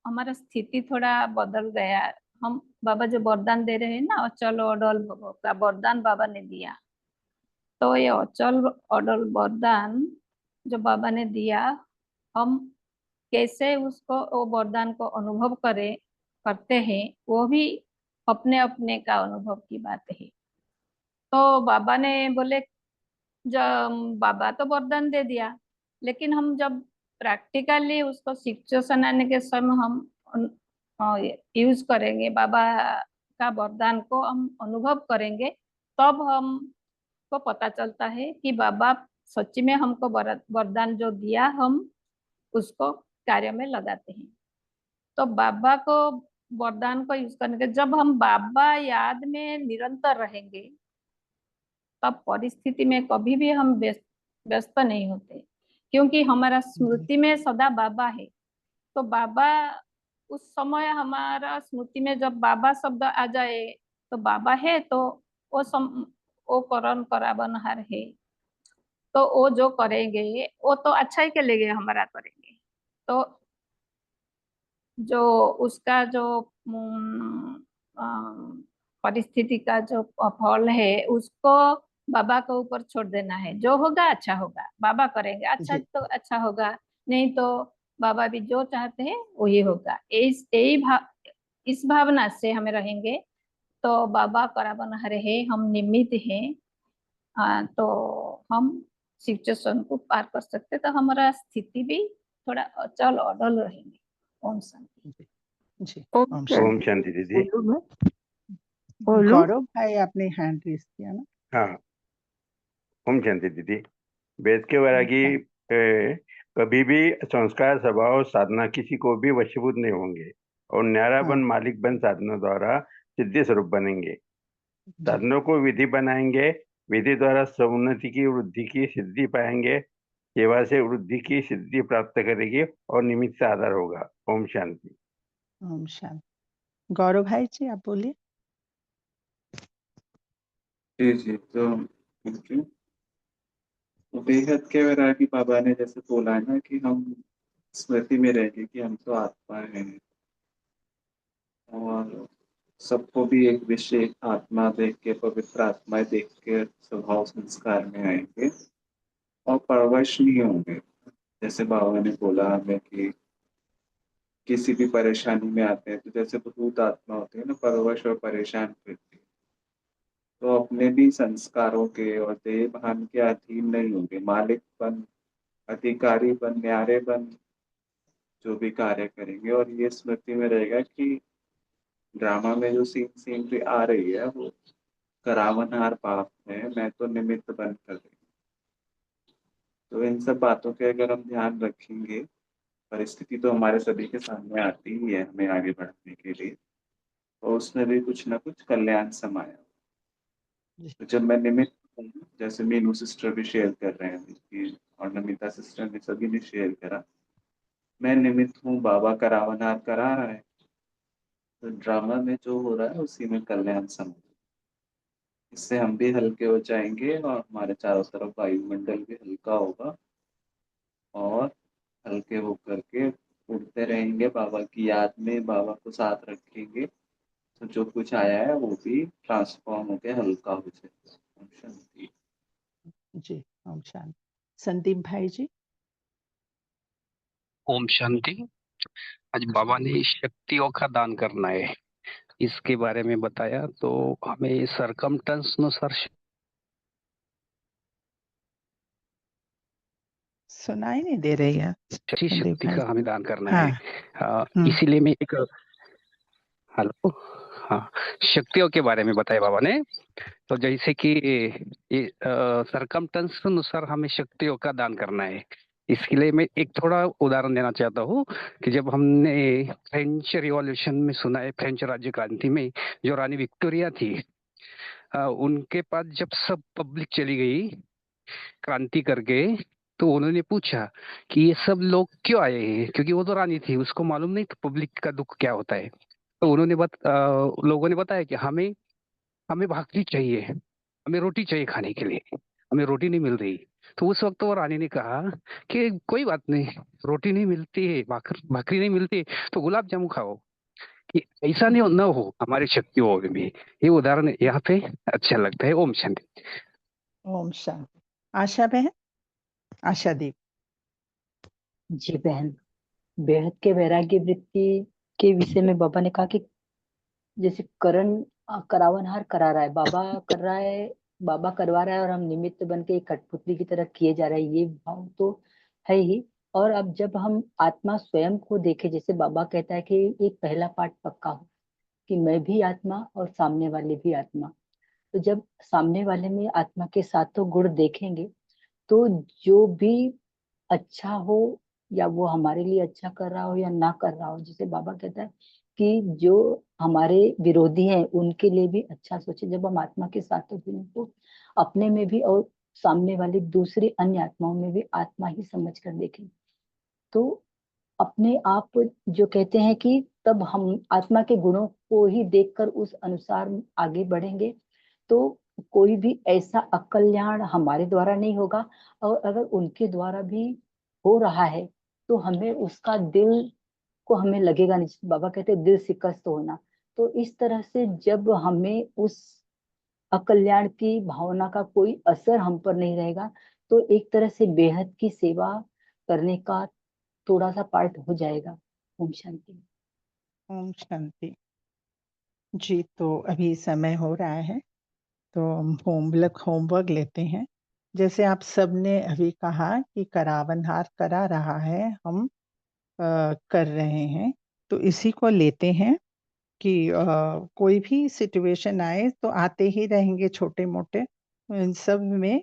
हमारा स्थिति थोड़ा बदल गया। हम बाबा जो वरदान दे रहे हैं ना, अचल अडल भव का वरदान बाबा ने दिया। तो ये अचल अडल वरदान जो बाबा ने दिया, हम कैसे उसको वो वरदान को अनुभव करते हैं, वो भी अपने अपने का अनुभव की बात है। तो बाबा ने बोले, जब बाबा तो वरदान दे दिया, लेकिन हम जब प्रैक्टिकली उसको सिचुएशन आने के समय हम यूज करेंगे, बाबा का वरदान को हम अनुभव करेंगे, तब हमको पता चलता है कि बाबा सच्ची में हमको वरदान जो दिया हम उसको कार्य में लगाते हैं। तो बाबा को वरदान को यूज करने के, जब हम बाबा याद में निरंतर रहेंगे, तब परिस्थिति में कभी भी हम व्यस्त नहीं होते, क्योंकि हमारा स्मृति में सदा बाबा है। तो बाबा उस समय हमारा स्मृति में जब बाबा शब्द आ जाए, तो बाबा है तो वो करण करावनहार है, तो वो जो करेंगे वो तो अच्छा ही के लिए हमारा करेंगे। तो जो उसका जो परिस्थिति का जो फल है, उसको बाबा के ऊपर छोड़ देना है। जो होगा अच्छा होगा, बाबा करेंगे अच्छा जी। तो अच्छा होगा, नहीं तो बाबा भी जो चाहते हैं वही होगा। इस भावना से हमें रहेंगे तो बाबा करावनहार है, हम निमित्त हैं। तो हम सिचुएशन को पार कर सकते, तो हमारा स्थिति भी थोड़ा अचल अडल रहेंगे। ओम शांति। जी। जी ओम ओम ओम शांति। शांति दीदी। गौरव भाई आपने हैंड रेस किया ना। हाँ, ओम शांति दीदी। वेद के ओम वैरागी शांति। कभी भी संस्कार स्वभाव साधना किसी को भी वशीभूत नहीं होंगे और न्यारा बन हाँ मालिक बन साधना द्वारा सिद्धि स्वरूप बनेंगे। जी। साधनों को विधि बनाएंगे, विधि द्वारा समुन्नति की वृद्धि की सिद्धि पाएंगे, सेवा से वृद्धि की सिद्धि प्राप्त करेगी और निमित्त से आधार होगा। ओम शांति। ओम शांति। गौरव भाई जी आप बोलिए। जी तो थैंक यू। तो बेहद के वैरागी बाबा ने जैसे बोला है ना कि हम स्मृति में रहेंगे कि हम तो आत्मा हैं, और सबको भी एक विशेष आत्मा देख के, पवित्र आत्माएं देख के स्वभाव संस्कार में आएंगे और परवश नहीं होंगे। जैसे बाबा ने बोला हमें कि किसी भी परेशानी में आते हैं तो जैसे भूत आत्मा होती है ना, परवश और परेशान करती है, तो अपने भी संस्कारों के और देह भान के अधीन नहीं होंगे। मालिक बन, अधिकारी बन, न्यारे बन जो भी कार्य करेंगे। और ये स्मृति में रहेगा कि ड्रामा में जो सीनरी आ रही है वो करावनहार पाप है, मैं तो निमित्त बन कर रही हूँ। तो इन सब बातों के अगर हम ध्यान रखेंगे, परिस्थिति तो हमारे सभी के सामने आती ही है हमें आगे बढ़ने के लिए, और उसमें भी कुछ ना कुछ कल्याण समाया। तो जब मैं निमित्त हूँ, जैसे मीनू सिस्टर भी शेयर कर रहे हैं कि और नमिता सिस्टर ने सभी ने शेयर करा। मैं निमित्त हूँ, बाबा करावनहार करा रहा है। तो ड्रामा में जो हो रहा है उसी में कल्याण समझ। इससे हम भी हल्के हो जाएंगे और हमारे चारों तरफ वायुमंडल भी हल्का होगा और हल्के होकर के उड़ते रहेंगे बाबा की याद में, बाबा को साथ रखेंगे। तो जो कुछ आया है वो भी ट्रांसफॉर्म होके हल्का हो जाएगा। ओम शांति। जी ओम शांति। संदीप भाई जी। ओम शांति। आज बाबा ने शक्तियों का दान करना है इसके बारे में बताया, तो हमें सरकमस्टेंस अनुसार सुनाई नहीं दे रही है संदीप शक्ति भाई। का हमें दान करना हाँ। है। इसीलिए मैं एक हेलो हाँ शक्तियों के बारे में बताया बाबा ने। तो जैसे कि सरकमस्टेंस अनुसार हमें शक्तियों का दान करना है। इसके लिए मैं एक थोड़ा उदाहरण देना चाहता हूँ कि जब हमने फ्रेंच रिवॉल्यूशन में सुना है, फ्रेंच राज्य क्रांति में जो रानी विक्टोरिया थी, उनके पास जब सब पब्लिक चली गई क्रांति करके, तो उन्होंने पूछा कि ये सब लोग क्यों आए हैं, क्योंकि वो तो रानी थी, उसको मालूम नहीं था पब्लिक का दुख क्या होता है। तो लोगों ने बताया कि हमें भाकरी चाहिए, हमें रोटी चाहिए खाने के लिए, हमें रोटी नहीं मिल रही। तो उस वक्त वो रानी ने कहा कि कोई बात नहीं, रोटी नहीं मिलती है, भाकरी नहीं मिलती, तो गुलाब जामुन खाओ, कि ऐसा नहीं न हो हमारी शक्तियों में भी। ये उदाहरण यहाँ पे अच्छा लगता है। ओम शांति। ओम शांति। आशा बहन। आशा दीप। जी बहन, बेहद के वैराग्य वृत्ति के विषय में बाबा ने कहा कि जैसे करावनहार करा रहा है, बाबा कर रहा है, बाबा करवा रहा है और हम निमित्त बन के एक कठपुतली की तरह किए जा रहे हैं, ये भाव तो है ही। और अब जब हम आत्मा स्वयं को देखे, जैसे बाबा कहता है कि एक पहला पाठ पक्का हो कि मैं भी आत्मा और सामने वाले भी आत्मा। तो जब सामने वाले में आत्मा के सातों गुण देखेंगे, तो जो भी अच्छा हो, या वो हमारे लिए अच्छा कर रहा हो या ना कर रहा हो, जैसे बाबा कहता है कि जो हमारे विरोधी हैं उनके लिए भी अच्छा सोचे। जब हम आत्मा के साथ होते हैं तो अपने में भी और सामने वाली दूसरी अन्य आत्माओं में भी आत्मा ही समझ कर देखें। तो अपने आप जो कहते हैं कि तब हम आत्मा के गुणों को ही देखकर उस अनुसार आगे बढ़ेंगे, तो कोई भी ऐसा अकल्याण हमारे द्वारा नहीं होगा। और अगर उनके द्वारा भी हो रहा है तो हमें उसका दिल को हमें लगेगा नहीं। बाबा कहते हैं दिल शिकस्त होना। तो इस तरह से जब हमें उस अकल्याण की भावना का कोई असर हम पर नहीं रहेगा, तो एक तरह से बेहद की सेवा करने का थोड़ा सा पार्ट हो जाएगा। ओम शांति। ओम शांति। जी तो अभी समय हो रहा है, तो हम होमवर्क लेते हैं। जैसे आप सबने अभी कहा कि करावनहार करा रहा है, हम कर रहे हैं, तो इसी को लेते हैं कि कोई भी सिचुएशन आए तो आते ही रहेंगे छोटे मोटे, इन सब में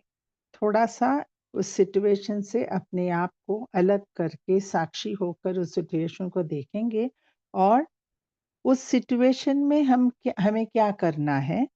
थोड़ा सा उस सिचुएशन से अपने आप को अलग करके साक्षी होकर उस सिचुएशन को देखेंगे और उस सिचुएशन में हमें क्या करना है।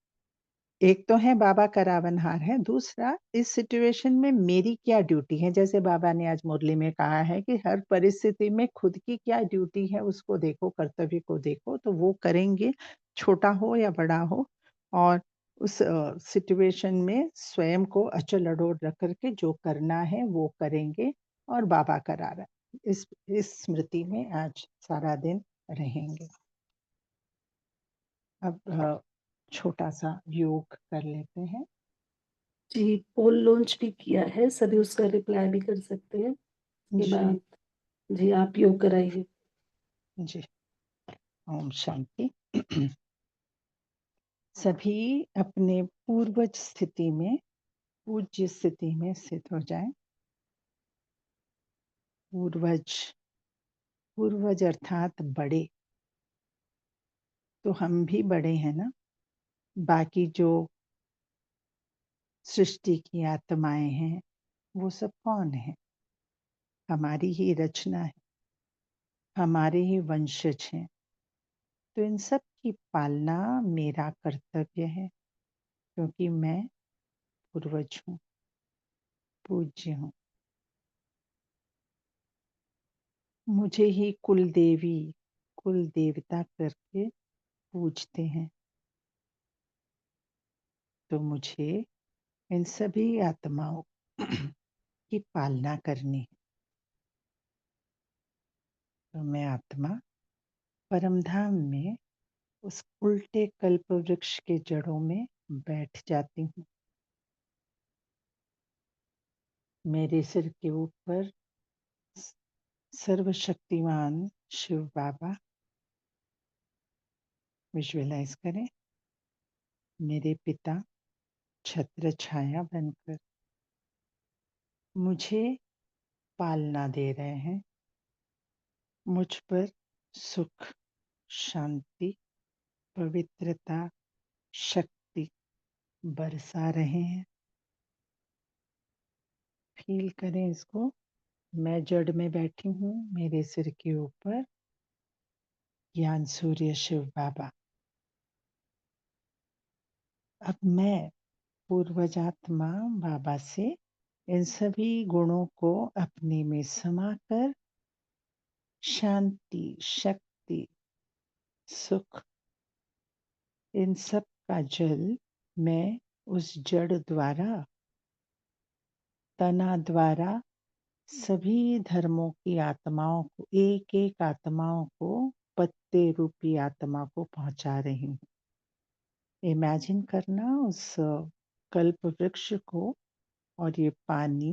एक तो है बाबा करावनहार है, दूसरा इस सिचुएशन में मेरी क्या ड्यूटी है। जैसे बाबा ने आज मुरली में कहा है कि हर परिस्थिति में खुद की क्या ड्यूटी है उसको देखो, कर्तव्य को देखो, तो वो करेंगे, छोटा हो या बड़ा हो। और उस सिचुएशन में स्वयं को अचल अडोल रख करके जो करना है वो करेंगे और बाबा करा रहा है। इस स्मृति में आज सारा दिन रहेंगे। अब छोटा सा योग कर लेते हैं। जी, पोल लॉन्च भी किया है, सभी उसका रिप्लाई भी कर सकते हैं। उसके जी। बाद जी आप योग कराइए। जी ओम शांति। सभी अपने पूर्वज स्थिति में, पूज्य स्थिति में स्थित हो जाएं। पूर्वज अर्थात बड़े, तो हम भी बड़े हैं ना। बाकी जो सृष्टि की आत्माएं हैं वो सब कौन है? हमारी ही रचना है, हमारे ही वंशज हैं। तो इन सब की पालना मेरा कर्तव्य है, क्योंकि मैं पूर्वज हूँ, पूज्य हूँ। मुझे ही कुल देवी, कुल देवता करके पूजते हैं। तो मुझे इन सभी आत्माओं की पालना करनी है। तो मैं आत्मा परमधाम में उस उल्टे कल्प वृक्ष के जड़ों में बैठ जाती हूँ। मेरे सिर के ऊपर सर्वशक्तिमान शिव बाबा, विजुअलाइज करें, मेरे पिता छत्र छाया बनकर मुझे पालना दे रहे हैं। मुझ पर सुख, शांति, पवित्रता, शक्ति बरसा रहे हैं। फील करें इसको। मैं जड़ में बैठी हूँ, मेरे सिर के ऊपर ज्ञान सूर्य शिव बाबा। अब मैं पूर्वजात्मा बाबा से इन सभी गुणों को अपने में समाकर शांति, शक्ति, सुख, इन सब का जल मैं उस जड़ द्वारा, तना द्वारा सभी धर्मों की आत्माओं को, एक एक आत्माओं को, पत्ते रूपी आत्मा को पहुंचा रही हूँ। इमेजिन करना उस कल्प वृक्ष को, और ये पानी,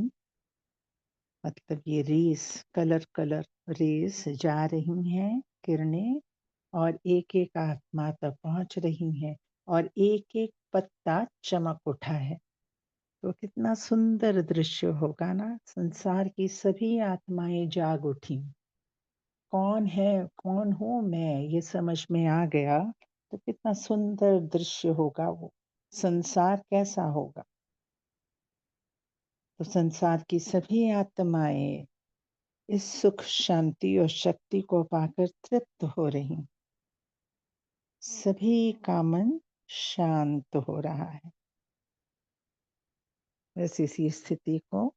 मतलब ये रेस, कलर कलर रेस जा रही हैं, किरणें, और एक एक आत्मा तक पहुंच रही हैं, और एक एक पत्ता चमक उठा है। तो कितना सुंदर दृश्य होगा ना। संसार की सभी आत्माएं जाग उठी। कौन है, कौन हूँ मैं, ये समझ में आ गया तो कितना सुंदर दृश्य होगा वो। संसार कैसा होगा। तो संसार की सभी आत्माएं इस सुख, शांति और शक्ति को पाकर तृप्त हो रही। सभी का मन शांत हो रहा है। बस इसी स्थिति को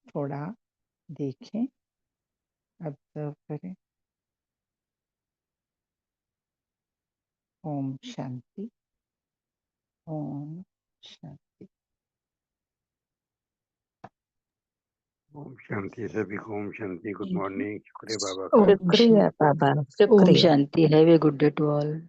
थोड़ा देखें, ऑब्जर्व करें। ओम शांति, ओम शांति। ओम शांति सभी को, ओम शांति। Good Thank you. मॉर्निंग। शुक्रिया बाबा का। ओम शुक्रिया बाबा, ओम शुक्रिया। शांति। Have a good day to all.